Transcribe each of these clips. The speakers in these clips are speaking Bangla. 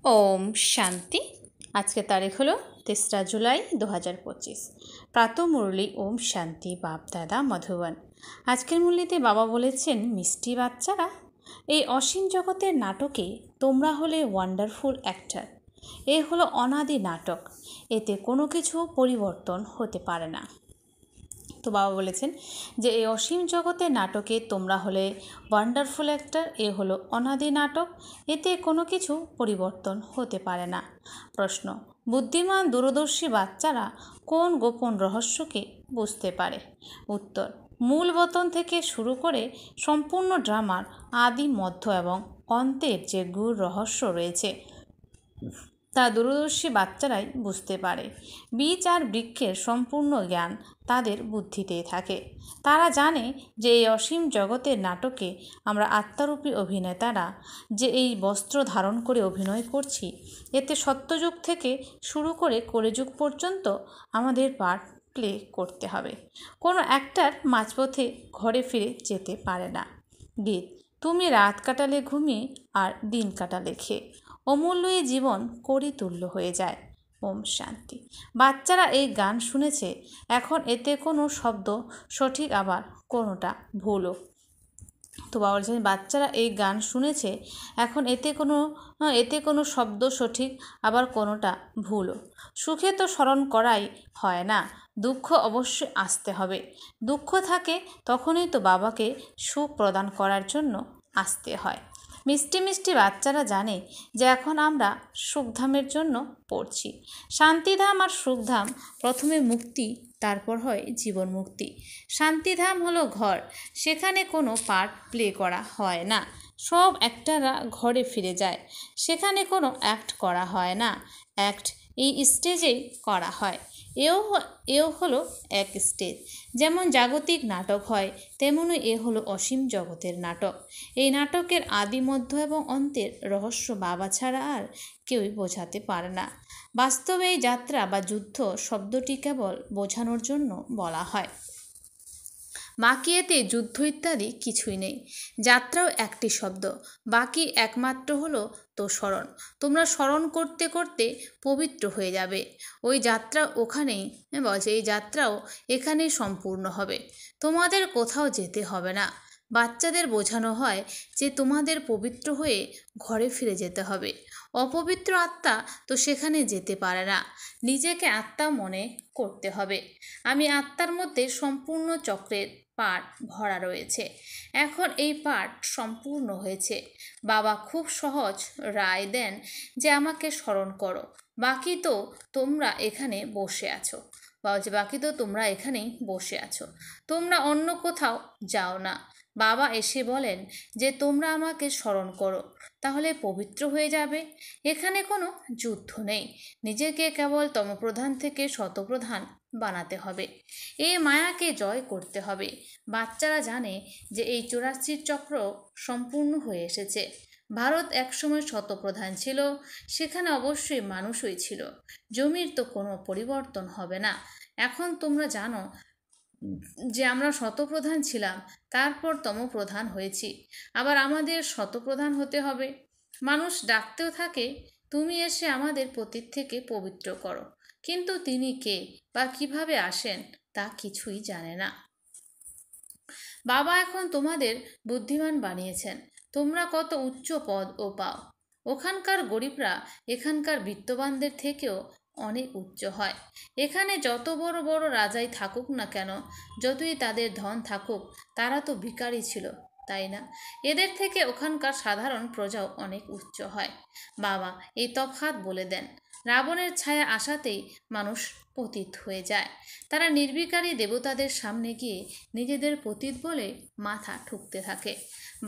ওম শান্তি। আজকের তারিখ হলো 3রা জুলাই 2025। প্রাতঃ মুরলী ওম শান্তি বাপ দাদা মধুবন। আজকের মুরলীতে বাবা বলেছেন, মিষ্টি বাচ্চারা, এই অসীম জগতের নাটকে তোমরা হলে ওয়ান্ডারফুল অ্যাক্টর। এ হলো অনাদি নাটক, এতে কোনো কিছু পরিবর্তন হতে পারে না। তো বাবা বলেছেন যে এই অসীম জগতের নাটকে তোমরা হলে ওয়ান্ডারফুল অ্যাক্টর। এ হলো অনাদি নাটক, এতে কোনো কিছু পরিবর্তন হতে পারে না। প্রশ্ন: বুদ্ধিমান দূরদর্শী বাচ্চারা কোন গোপন রহস্যকে বুঝতে পারে? উত্তর: মূল বতন থেকে শুরু করে সম্পূর্ণ ড্রামার আদি, মধ্য এবং অন্তের যে গূঢ় রহস্য রয়েছে তা দূরদর্শী বাচ্চারাই বুঝতে পারে। বীজ আর বৃক্ষের সম্পূর্ণ জ্ঞান তাদের বুদ্ধিতেই থাকে। তারা জানে যে এই অসীম জগতের নাটকে আমরা আত্মারূপী অভিনেতারা যে এই বস্ত্র ধারণ করে অভিনয় করছি, এতে সত্যযুগ থেকে শুরু করে কলিযুগ পর্যন্ত আমাদের পার্ট প্লে করতে হবে। কোনো অ্যাক্টর মাঝপথে ঘরে ফিরে যেতে পারে না। গীত: তুমি রাত কাটালে ঘুমিয়ে আর দিন কাটালে খেয়ে, অমূল্য এই জীবন করি তুল্য হয়ে যায়। ওম শান্তি। বাচ্চারা এই গান শুনেছে, এখন এতে কোনো শব্দ সঠিক আবার কোনোটা ভুলও। তো বাবা বলছেন, বাচ্চারা এই গান শুনেছে, এখন এতে কোনো শব্দ সঠিক আবার কোনোটা ভুলও। সুখে তো স্মরণ করাই হয় না, দুঃখ অবশ্যই আসতে হবে। দুঃখ থাকে তখনই তো বাবাকে সুখ প্রদান করার জন্য আসতে হয়। মিষ্টি মিষ্টি বাচ্চারা জানে যে এখন আমরা সুখধামের জন্য পড়ছি। শান্তিধাম আর সুখধাম, প্রথমে মুক্তি, তারপর হয় জীবন মুক্তি। শান্তিধাম হলো ঘর, সেখানে কোনো পার্ট প্লে করা হয় না, সব অ্যাক্টররা ঘরে ফিরে যায়। সেখানে কোনো অ্যাক্ট করা হয় না, অ্যাক্ট এই স্টেজেই করা হয়। এও হলো এক স্টেজ। যেমন জাগতিক নাটক হয়, তেমনই এ হলো অসীম জগতের নাটক। এই নাটকের আদি, মধ্য এবং অন্তের রহস্য বাবা ছাড়া আর কেউই বোঝাতে পারে না। বাস্তবে এই যাত্রা বা যুদ্ধ শব্দটি কেবল বোঝানোর জন্য বলা হয়, বাকি এতে যুদ্ধ ইত্যাদি কিছুই নেই। যাত্রাও একটি শব্দ, বাকি একমাত্র হলো তো স্মরণ। তোমরা স্মরণ করতে করতে পবিত্র হয়ে যাবে। ওই যাত্রা ওখানেই বলছে, এই যাত্রাও এখানেই সম্পূর্ণ হবে। তোমাদের কোথাও যেতে হবে না। বাচ্চাদের বোঝানো হয় যে তোমাদের পবিত্র হয়ে ঘরে ফিরে যেতে হবে। অপবিত্র আত্মা তো সেখানে যেতে পারে না। নিজেকে আত্মা মনে করতে হবে। আমি আত্মার মধ্যে সম্পূর্ণ চক্রের পাঠ ভরা রয়েছে। এখন এই পাঠ সম্পূর্ণ হয়েছে। বাবা খুব সহজ রায় দেন যে আমাকে স্মরণ করো, বাকি তো তোমরা এখানে বসে আছো। বাকি তো তোমরা এখানেই বসে আছো, তোমরা অন্য কোথাও যাও না। বাবা এসে বলেন যে তোমরা আমাকে স্মরণ করো, তাহলে পবিত্র হয়ে যাবে। এখানে কোনো যুদ্ধ নেই, নিজেকে কেবল তমপ্রধান থেকে শতপ্রধান বানাতে হবে। এই মায়াকে জয় করতে হবে। বাচ্চারা জানে যে এই 84 চক্র সম্পূর্ণ হয়ে এসেছে। ভারত একসময় শতপ্রধান ছিল, সেখানে অবশ্যই মানুষই ছিল। জমির তো কোনো পরিবর্তন হবে না। এখন তোমরা জানো যে আমরা শতপ্রধান ছিলাম, তারপর তমপ্রধান হয়েছি, আবার আমাদের শতপ্রধান হতে হবে। মানুষ ডাকতেও থাকে, তুমি এসে আমাদের পতীত থেকে পবিত্র করো, কিন্তু তিনি কে বা কিভাবে আসেন তা কিছুই জানে না। বাবা এখন তোমাদের বুদ্ধিমান বানিয়েছেন। তোমরা কত উচ্চ পদ ও পাও। ওখানকার গরিবরা এখানকার বিত্তবানদের থেকেও অনেক উচ্চ হয়। এখানে যত বড় বড় রাজাই থাকুক না কেন, যতই তাদের ধন থাকুক, তারা তো ভিখারি ছিল, তাই না? এদের থেকে ওখানকার সাধারণ প্রজাও অনেক উচ্চ হয়। বাবা এই তফাৎ বলে দেন। রাবণের ছায়া আসাতেই মানুষ পতিত হয়ে যায়। তারা নির্বিকারী দেবতাদের সামনে গিয়ে নিজেদের পতিত বলে মাথা ঠুকতে থাকে।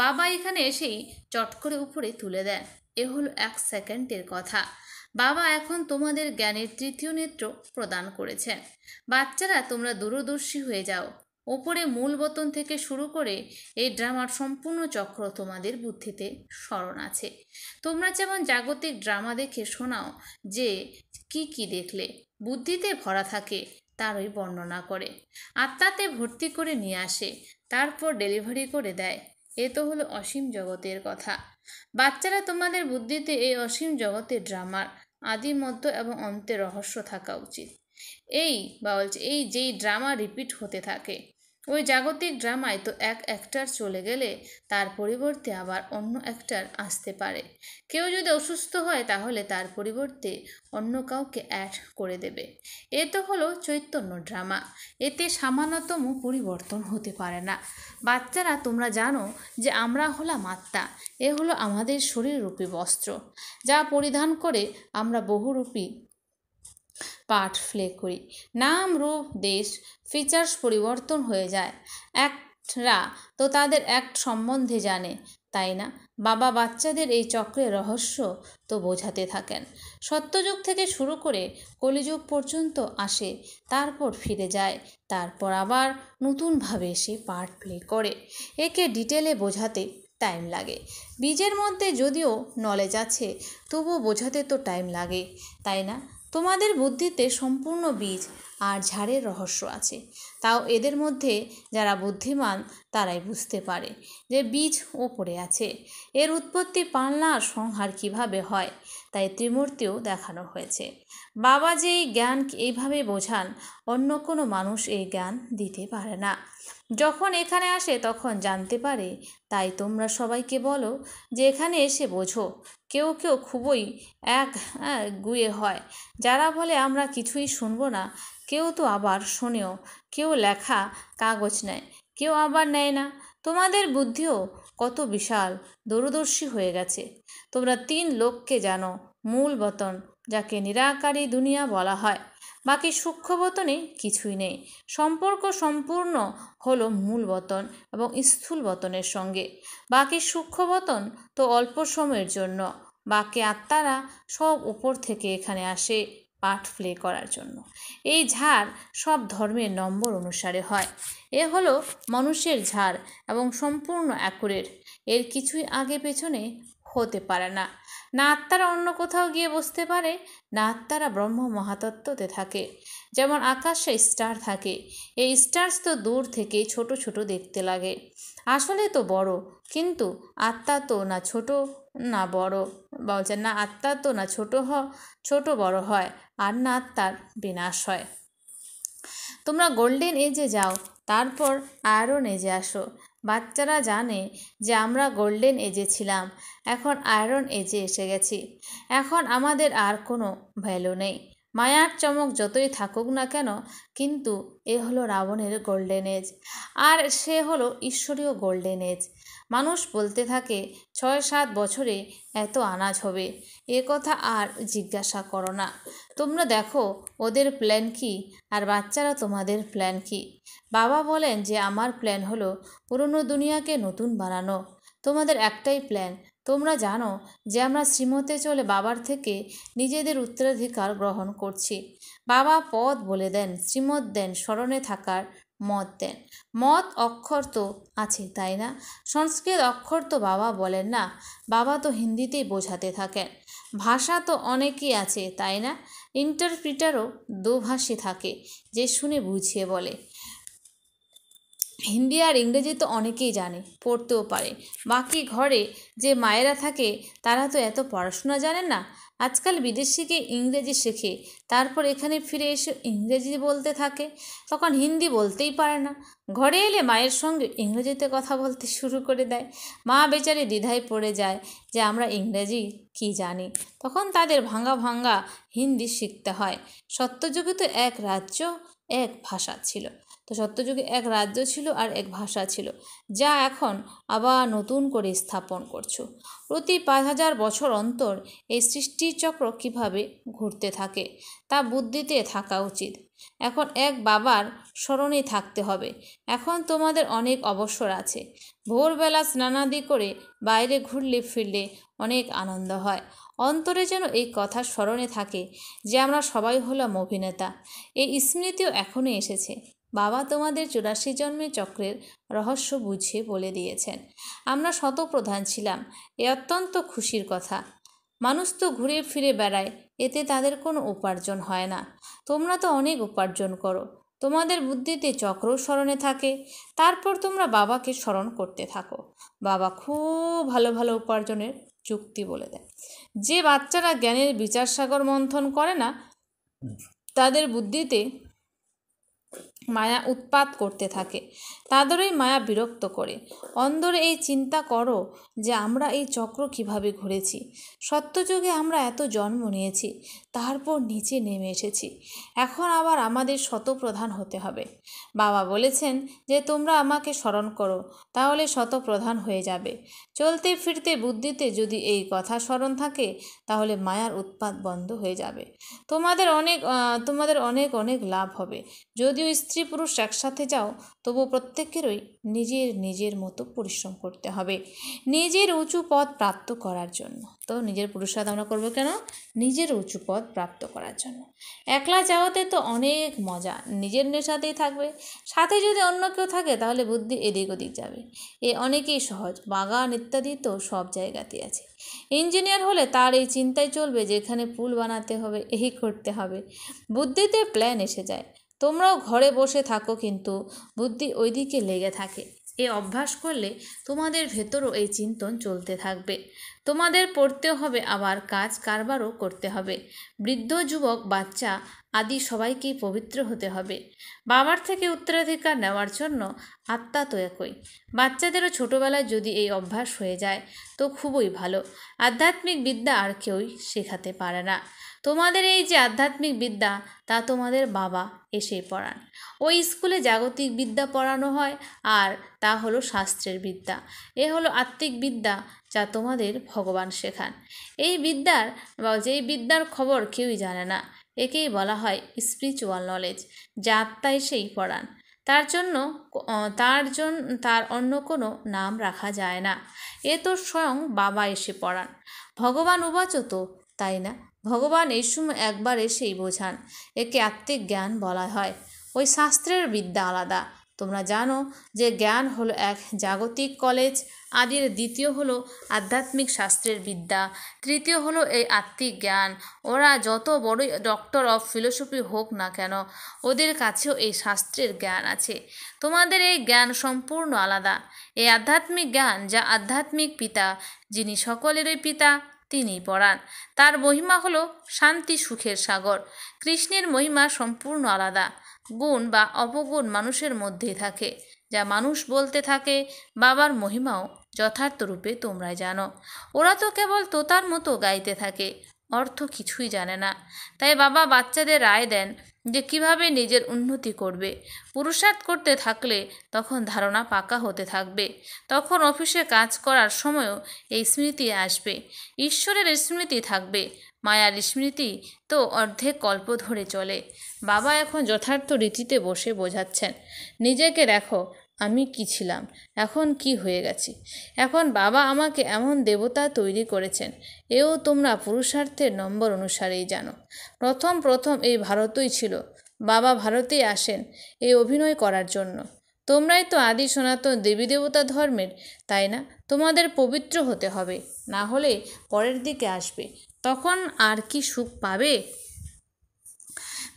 বাবা এখানে এসেই চট করে উপরে তুলে দেন। এ হলো 1 সেকেন্ডের কথা। বাবা এখন তোমাদের জ্ঞানের তৃতীয় নেত্র প্রদান করেছেন। বাচ্চারা তোমরা দূরদর্শী হয়ে যাও। ওপরে মূল বতন থেকে শুরু করে এই ড্রামার সম্পূর্ণ চক্র তোমাদের বুদ্ধিতে স্মরণ আছে। তোমরা যেমন জাগতিক ড্রামা দেখে শোনাও যে কি দেখলে, বুদ্ধিতে ভরা থাকে তারই বর্ণনা করে, আত্মাতে ভর্তি করে নিয়ে আসে, তারপর ডেলিভারি করে দেয়। এ তো হলো অসীম জগতের কথা। বাচ্চারা, তোমাদের বুদ্ধিতে এই অসীম জগতের ড্রামার আদি মধ্য এবং অন্তের রহস্য থাকা উচিত। এই যেই ড্রামা রিপিট হতে থাকে, ওই জাগতিক ড্রামায় তো এক অ্যাক্টর চলে গেলে তার পরিবর্তে আবার অন্য অ্যাক্টর আসতে পারে। কেউ যদি অসুস্থ হয় তাহলে তার পরিবর্তে অন্য কাউকে অ্যাড করে দেবে। এ তো হলো চৈতন্য ড্রামা, এতে সামান্যতম পরিবর্তন হতে পারে না। বাচ্চারা, তোমরা জানো যে আমরা হলাম আত্মা। এ হলো আমাদের শরীররূপী বস্ত্র, যা পরিধান করে আমরা বহুরূপী পার্ট প্লে করি। নাম, রূপ, দেশ, ফিচার্স পরিবর্তন হয়ে যায়। অ্যাক্টরা তো তাদের অ্যাক্ট সম্বন্ধে জানে, তাই না? বাবা বাচ্চাদের এই চক্রের রহস্য তো বোঝাতে থাকেন। সত্যযুগ থেকে শুরু করে কলিযুগ পর্যন্ত আসে, তারপর ফিরে যায়, তারপর আবার নতুনভাবে এসে পার্ট প্লে করে। একে ডিটেলে বোঝাতে টাইম লাগে। বীজের মধ্যে যদিও নলেজ আছে, তবুও বোঝাতে তো টাইম লাগে, তাই না? তোমাদের বুদ্ধিতে সম্পূর্ণ বীজ আর ঝাড়ের রহস্য আছে। তাও এদের মধ্যে যারা বুদ্ধিমান তারাই বুঝতে পারে যে বীজ ওপরে আছে। এর উৎপত্তি, পালনা আর সংহার কীভাবে হয়, তাই ত্রিমূর্তিও দেখানো হয়েছে। বাবা যে এই জ্ঞান এইভাবে বোঝান, অন্য কোনো মানুষ এই জ্ঞান দিতে পারে না। যখন এখানে আসে তখন জানতে পারে, তাই তোমরা সবাইকে বলো যে এখানে এসে বোঝো। কেউ কেউ খুবই গুয়ে হয়, যারা বলে আমরা কিছুই শুনবো না। কেউ তো আবার শোনেও, কেউ লেখা কাগজ নেয়, কেউ আবার নেয় না। তোমাদের বুদ্ধিও কত বিশাল, দূরদর্শী হয়ে গেছে। তোমরা 3 লোককে জানো, মূল বতন যাকে নিরাকারী দুনিয়া বলা হয়। বাকি সূক্ষ্ম বতনে কিছুই নেই। সম্পর্ক সম্পূর্ণ হলো মূল বতন এবং স্থূল বতনের সঙ্গে। বাকি সূক্ষ্ম বতন তো অল্প সময়ের জন্য। বাকি আত্মারা সব উপর থেকে এখানে আসে পার্ট প্লে করার জন্য। এই ঝাড় সব ধর্মের নম্বর অনুসারে হয়। এ হলো মানুষের ঝাড় এবং সম্পূর্ণ অ্যাকুরেট। এর কিছুই আগে পেছনে হতে পারে না। না আত্মারা অন্য কোথাও গিয়ে বসতে পারে, না আত্মারা ব্রহ্ম মহাতত্ত্বতে থাকে। যেমন আকাশে স্টার থাকে, এই স্টার্স তো দূর থেকে ছোট ছোট দেখতে লাগে, আসলে তো বড়। কিন্তু আত্মা তো না ছোট না বড়, বলছেন না আত্মা তো না ছোট বড় হয়, আর না আত্মার বিনাশ হয়। তোমরা গোল্ডেন এজে যাও, তারপর আয়রন এজে আসো। বাচ্চারা জানে যে আমরা গোল্ডেন এজে ছিলাম, এখন আয়রন এজে এসে গেছি। এখন আমাদের আর কোনো ভ্যালু নেই। মায়ার চমক যতই থাকুক না কেন, কিন্তু এ হলো রাবণের গোল্ডেন এজ, আর সে হলো ঈশ্বরীয় গোল্ডেন এজ। মানুষ বলতে থাকে 6-7 বছরে এত আনাজ হবে, এ কথা আর জিজ্ঞাসা করো না। তোমরা দেখো ওদের প্ল্যান কি, আর বাচ্চারা তোমাদের প্ল্যান কি। বাবা বলেন যে আমার প্ল্যান হলো পুরনো দুনিয়াকে নতুন বানানো। তোমাদের একটাই প্ল্যান। তোমরা জানো যে আমরা শ্রীমতে চলে বাবার থেকে নিজেদের উত্তরাধিকার গ্রহণ করছি। বাবা পথ বলে দেন, শ্রীমত দেন, স্মরণে থাকার মত দেন। মত অক্ষর তো আছে, তাই না? সংস্কৃত অক্ষর তো বাবা বলেন না, বাবা তো হিন্দিতেই বোঝাতে থাকেন। ভাষা তো অনেকই আছে, তাই না? ইন্টারপ্রিটারও দোভাষী থাকে, যে শুনে বুঝিয়ে বলে। হিন্দি আর ইংরেজি তো অনেকেই জানে, পড়তেও পারে। বাকি ঘরে যে মায়েরা থাকে তারা তো এত পড়াশোনা জানেন না। আজকাল বিদেশিকে ইংরেজি শেখে, তারপর এখানে ফিরে এসে ইংরেজি বলতে থাকে, তখন হিন্দি বলতেই পারে না। ঘরে এলে মায়ের সঙ্গে ইংরেজিতে কথা বলতে শুরু করে দেয়। মা বেচারি দ্বিধায় পড়ে যায় যে আমরা ইংরেজি কি জানি। তখন তাদের ভাঙা ভাঙা হিন্দি শিখতে হয়। সত্যযুগে তো এক রাজ্য, এক ভাষা ছিল। তো সত্যযুগে এক রাজ্য ছিল আর এক ভাষা ছিল, যা এখন আবার নতুন করে স্থাপন করছো। প্রতি 5000 বছর অন্তর এই সৃষ্টির চক্র কীভাবে ঘুরতে থাকে তা বুদ্ধিতে থাকা উচিত। এখন এক বাবার স্মরণেই থাকতে হবে। এখন তোমাদের অনেক অবসর আছে। ভোরবেলা স্নানাদি করে বাইরে ঘুরলে ফিরলে অনেক আনন্দ হয়। অন্তরে যেন এই কথা স্মরণে থাকে যে আমরা সবাই হলাম অভিনেতা। এই স্মৃতিও এখনই এসেছে। বাবা তোমাদের 84 জন্মের চক্রের রহস্য বুঝিয়ে বলে দিয়েছেন। আমরা শতপ্রধান ছিলাম, এ অত্যন্ত খুশির কথা। মানুষ তো ঘুরে ফিরে বেড়ায়, এতে তাদের কোনো উপার্জন হয় না। তোমরা তো অনেক উপার্জন করো। তোমাদের বুদ্ধিতে চক্র স্মরণে থাকে। তারপর তোমরা বাবাকে স্মরণ করতে থাকো। বাবা খুব ভালো ভালো উপার্জনের যুক্তি বলে দেয়। যে বাচ্চারা জ্ঞানের বিচার সাগর মন্থন করে না, তাদের বুদ্ধিতে মায়া উৎপাত করতে থাকে, তাদেরই মায়া বিরক্ত করে। অন্দরে এই চিন্তা করো যে আমরা এই চক্র কিভাবে ঘুরেছি। সত্যযুগে আমরা এত জন্ম নিয়েছি, তারপর নিচে নেমে এসেছি, এখন আবার আমাদের শতপ্রধান হতে হবে। বাবা বলেছেন যে তোমরা আমাকে স্মরণ করো, তাহলে শতপ্রধান হয়ে যাবে। চলতে ফিরতে বুদ্ধিতে যদি এই কথা স্মরণ থাকে, তাহলে মায়ার উৎপাত বন্ধ হয়ে যাবে। তোমাদের অনেক অনেক লাভ হবে। যদিও স্ত্রী পুরুষ একসাথে যাও, তবু প্রত্যেকেরই নিজের নিজের মতো পরিশ্রম করতে হবে নিজের উঁচু পদ প্রাপ্ত করার জন্য। তো নিজের পুরুষার্থ আমরা করবো কেন? নিজের উঁচু পদ প্রাপ্ত করার জন্য। একলা যাওয়াতে তো অনেক মজা, নিজের নেশাতেই থাকবে। সাথে যদি অন্য কেউ থাকে, তাহলে বুদ্ধি এদিক ওদিক যাবে। এ অনেকেই সহজ। বাগান ইত্যাদি তো সব জায়গাতেই আছে। ইঞ্জিনিয়ার হলে তার এই চিন্তায় চলবে যে এখানে পুল বানাতে হবে, এই করতে হবে। বুদ্ধিতে প্ল্যান এসে যায়। তোমরাও ঘরে বসে থাকো, কিন্তু বুদ্ধি ওইদিকে লেগে থাকে। এই অভ্যাস করলে তোমাদের ভেতরও এই চিন্তন চলতে থাকবে। তোমাদের পড়তেও হবে, আবার কাজ কারবারও করতে হবে। বৃদ্ধ, যুবক, বাচ্চা আদি সবাইকেই পবিত্র হতে হবে। বাবার থেকে উত্তরাধিকার নেওয়ার জন্য আত্মা তো একই। বাচ্চাদেরও ছোটোবেলায় যদি এই অভ্যাস হয়ে যায়, তো খুবই ভালো। আধ্যাত্মিক বিদ্যা আর কেউই শেখাতে পারে না। তোমাদের এই যে আধ্যাত্মিক বিদ্যা, তা তোমাদের বাবা এসেই পড়ান। ওই স্কুলে জাগতিক বিদ্যা পড়ানো হয়, আর তা হলো শাস্ত্রের বিদ্যা। এ হলো আত্মিক বিদ্যা, যা তোমাদের ভগবান শেখান। যেই বিদ্যার খবর কেউই জানে না, একেই বলা হয় স্পিরিচুয়াল নলেজ, যা আত্মা এসেই পড়ান। তার অন্য কোনো নাম রাখা যায় না। এ তো স্বয়ং বাবা এসে পড়ান। ভগবান উবাচ তো, তাই না? ভগবান এই সময় একবার এসেই বোঝান। একে আত্মিক জ্ঞান বলা হয়। ওই শাস্ত্রের বিদ্যা আলাদা। তোমরা জানো যে জ্ঞান হলো এক জাগতিক কলেজ। আদির দ্বিতীয় হলো আধ্যাত্মিক শাস্ত্রের বিদ্যা, তৃতীয় হলো এই আত্মিক জ্ঞান। ওরা যত বড়ই ডক্টর অফ ফিলোসফি হোক না কেন, ওদের কাছেও এই শাস্ত্রের জ্ঞান আছে। তোমাদের এই জ্ঞান সম্পূর্ণ আলাদা। এই আধ্যাত্মিক জ্ঞান, যা আধ্যাত্মিক পিতা, যিনি সকলেরই পিতা, তিনি পড়ান। তার মহিমা হলো শান্তি সুখের সাগর। কৃষ্ণের মহিমা সম্পূর্ণ আলাদা। গুণ বা অপগুণ মানুষের মধ্যেই থাকে, যা মানুষ বলতে থাকে। বাবার মহিমাও যথার্থ রূপে তোমরা জানো। ওরা তো কেবল তোতার মতো গাইতে থাকে, অর্থ কিছুই জানে না। তাই বাবা বাচ্চাদের রায় দেন যে কিভাবে নিজের উন্নতি করবে। পুরুষার্থ করতে থাকলে তখন ধারণা পাকা হতে থাকবে। তখন অফিসে কাজ করার সময়ও এই স্মৃতি আসবে। ঈশ্বরের স্মৃতি থাকবে। মায়ার স্মৃতি তো অর্ধেক কল্প ধরে চলে। বাবা এখন যথার্থ রীতিতে বসে বোঝাচ্ছেন, নিজেকে দেখো, আমি কি ছিলাম, এখন কি হয়ে গেছি। এখন বাবা আমাকে এমন দেবতা তৈরি করেছেন, এও তোমরা পুরুষার্থের নম্বর অনুসারেই জানো। প্রথম এই ভারতই ছিল। বাবা ভারতেই আসেন এই অভিনয় করার জন্য। তোমরাই তো আদি সনাতন দেবী দেবতা ধর্মের, তাই না? তোমাদের পবিত্র হতে হবে, না হলে পরের দিকে আসবে, তখন আর কি সুখ পাবে?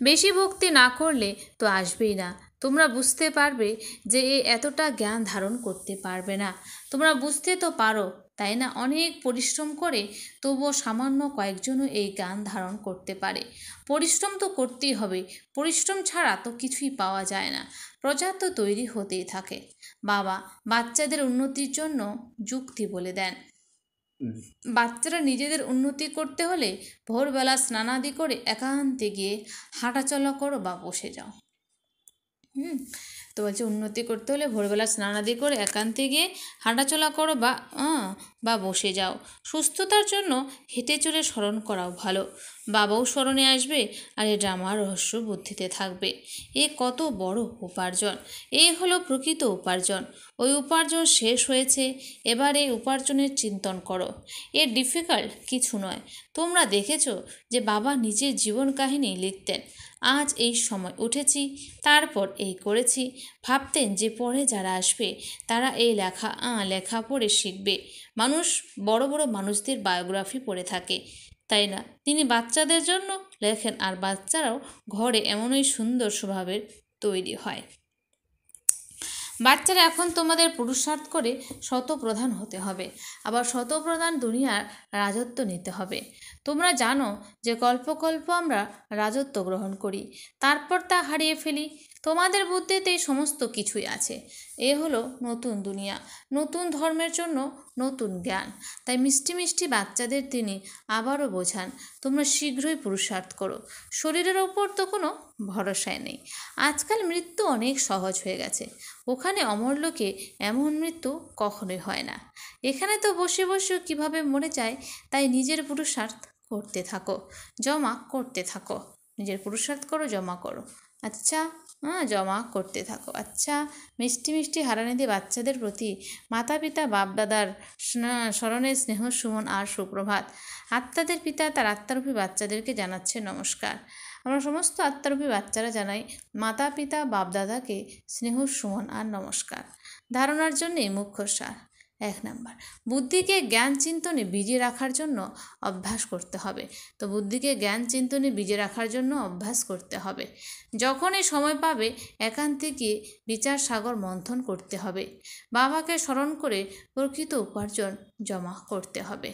বেশি ভক্তি না করলে তো আসবেই না। তোমরা বুঝতে পারবে যে এতটা জ্ঞান ধারণ করতে পারবে না। তোমরা বুঝতে তো পারো, তাই না? অনেক পরিশ্রম করে তবুও সামান্য কয়েকজনও এই জ্ঞান ধারণ করতে পারে। পরিশ্রম তো করতেই হবে। পরিশ্রম ছাড়া তো কিছুই পাওয়া যায় না। প্রজা তো তৈরি হতেই থাকে। বাবা বাচ্চাদের উন্নতির জন্য যুক্তি বলে দেন। বাচ্চারা নিজেদের উন্নতি করতে হলে ভোরবেলা স্নানাদি করে একান্তে গিয়ে হাঁটাচলা করো বা বসে যাও। তো বলছে উন্নতি করতে হলে ভোরবেলা স্নানাদি করে একান্তে গিয়ে হাঁটাচলা করো বা বসে যাও। সুস্থতার জন্য হেঁটে চলে স্মরণ করাও ভালো। বাবাও স্মরণে আসবে, আর এ ড্রামার রহস্য বুদ্ধিতে থাকবে। এ কত বড় উপার্জন! এই হলো প্রকৃত উপার্জন। ওই উপার্জন শেষ হয়েছে, এবার এই উপার্জনের চিন্তন করো। এর ডিফিকাল্ট কিছু নয়। তোমরা দেখেছো যে বাবা নিজের জীবন কাহিনী লিখতেন। আজ এই সময় উঠেছি, তারপর এই করেছি। ভাবতেন যে পরে যারা আসবে তারা এই লেখা পড়ে শিখবে। মানুষ বড় বড় মানুষদের বায়োগ্রাফি পড়ে থাকে, তাই না? তিনি বাচ্চাদের জন্য লেখেন, আর বাচ্চারাও ঘরে এমনই সুন্দর স্বভাবের তৈরি হয়। বাচ্চারা এখন তোমাদের পুরুষার্থ করে শতপ্রধান হতে হবে, আবার শতপ্রধান দুনিয়ার রাজত্ব নিতে হবে। তোমরা জানো যে কল্প আমরা রাজত্ব গ্রহণ করি, তারপর তা হারিয়ে ফেলি। তোমাদের বুদ্ধিতে সমস্ত কিছুই আছে। এ হলো নতুন দুনিয়া, নতুন ধর্মের জন্য নতুন জ্ঞান। তাই মিষ্টি মিষ্টি বাচ্চাদের তিনি আবারও বোঝান, তোমরা শীঘ্রই পুরুষার্থ করো। শরীরের ওপর তো কোনো ভরসায় নেই। আজকাল মৃত্যু অনেক সহজ হয়ে গেছে, ওখানে অমরলোকে এমন মৃত্যু কখনোই হয় না। এখানে তো বসে বসেও কীভাবে মরে যায়। তাই নিজের পুরুষার্থ করতে থাকো, জমা করতে থাকো। নিজের পুরুষার্থ করো, জমা করো। আচ্ছা, জমা করতে থাকো। আচ্ছা, মিষ্টি মিষ্টি হারানিধি বাচ্চাদের প্রতি মাতা পিতা বাপদাদার স্মরণে স্নেহ সুমন আর সুপ্রভাত। আত্মাদের পিতা তার আত্মারূপী বাচ্চাদেরকে জানাচ্ছে নমস্কার। আমরা সমস্ত আত্মারূপী বাচ্চারা জানাই মাতা পিতা বাপদাদাকে স্নেহ সুমন আর নমস্কার। ধারণার জন্যে মুখ্য সার। 1 নাম্বার, বুদ্ধিকে জ্ঞান চিন্তনে বিজে রাখার জন্য অভ্যাস করতে হবে। তো বুদ্ধিকে জ্ঞান চিন্তনে বিজে রাখার জন্য অভ্যাস করতে হবে। যখনই সময় পাবে একান্তে গিয়ে বিচার সাগর মন্থন করতে হবে। বাবাকে স্মরণ করে প্রকৃত উপার্জন জমা করতে হবে।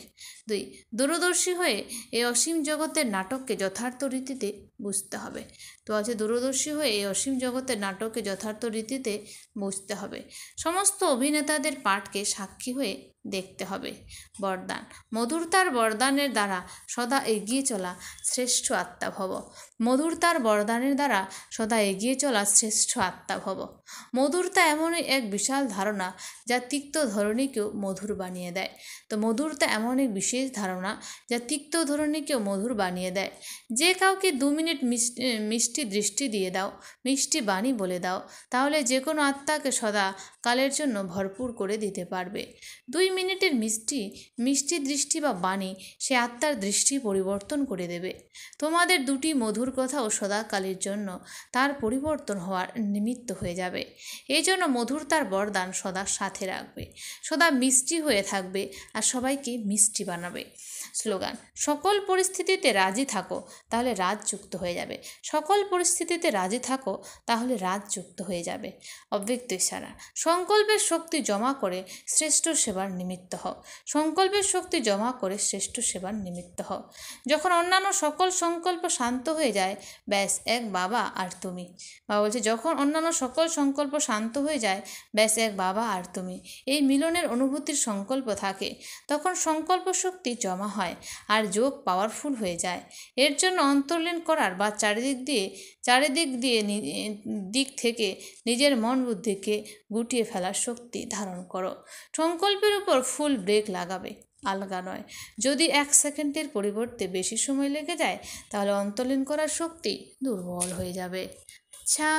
2, দূরদর্শী হয়ে এই অসীম জগতের নাটককে যথার্থ রীতিতে বুঝতে হবে। তো আছে দূরদর্শী হয়ে এই অসীম জগতের নাটককে যথার্থ রীতিতে বুঝতে হবে। সমস্ত অভিনেতাদের পাঠকে সাক্ষী হয়ে দেখতে হবে। বরদান, মধুরতার বরদানের দ্বারা সদা এগিয়ে চলা শ্রেষ্ঠ আত্মা ভব। মধুরতার বরদানের দ্বারা সদা এগিয়ে চলা শ্রেষ্ঠ আত্মা ভব। মধুরতা এমনই এক বিশাল ধারণা যা তিক্ত ধরণীকেও মধুর বানিয়ে দেয়। তো মধুরতা এমন এক বিশেষ ধারণা যা তিক্ত ধরণীকেও মধুর বানিয়ে দেয়। যে কাউকে 2 মিনিট মিষ্টি দৃষ্টি দিয়ে দাও, মিষ্টি বাণী বলে দাও, তাহলে যে কোনো আত্মাকে সদা কালের জন্য ভরপুর করে দিতে পারবে। 2 মিনিটের মিষ্টি দৃষ্টি বা বাণী সে আত্মার দৃষ্টি পরিবর্তন করে দেবে। তোমাদের 2টি মধুর কথাও সদাকালের জন্য তার পরিবর্তন হওয়ার নিমিত্ত হয়ে যাবে। এই জন্য মধুরতার বরদান সদা সাথে রাখবে, সদা মিষ্টি হয়ে থাকবে আর সবাইকে মিষ্টি বানাবে। স্লোগান, সকল পরিস্থিতিতে রাজি থাকো, তাহলে রাজ যুক্ত হয়ে যাবে। সকল পরিস্থিতিতে রাজি থাকো, তাহলে রাজ যুক্ত হয়ে যাবে। অব্যক্ত ইশারা, সংকল্পের শক্তি জমা করে শ্রেষ্ঠ সেবার নিমিত্ত হও। সংকল্পের শক্তি জমা করে শ্রেষ্ঠ সেবার নিমিত্ত হও। যখন অন্যান্য সকল সংকল্প শান্ত হয়ে যায়, ব্যাস এক বাবা আর তুমি। বাবা বলছে, যখন অন্যান্য সকল সংকল্প শান্ত হয়ে যায়, ব্যাস এক বাবা আর তুমি। এই মিলনের অনুভূতির সংকল্প থাকে, তখন সংকল্প শক্তি জমা হয় আর যোগ পাওয়ারফুল হয়ে যায়। এর জন্য অন্তর্লীন করার বা চারিদিক থেকে নিজের মন বুদ্ধিকে গুটিয়ে ফেলার শক্তি ধারণ করো। সংকল্পের উপর ফুল ব্রেক লাগাবে, আলগা নয়। যদি 1 সেকেন্ডের পরিবর্তে বেশি সময় লেগে যায়, তাহলে অন্তর্লীন করার শক্তি দুর্বল হয়ে যাবে। আচ্ছা,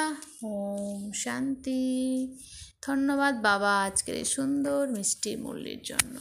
ওম শান্তি। ধন্যবাদ বাবা আজকের এই সুন্দর মিষ্টি মুরলির জন্য।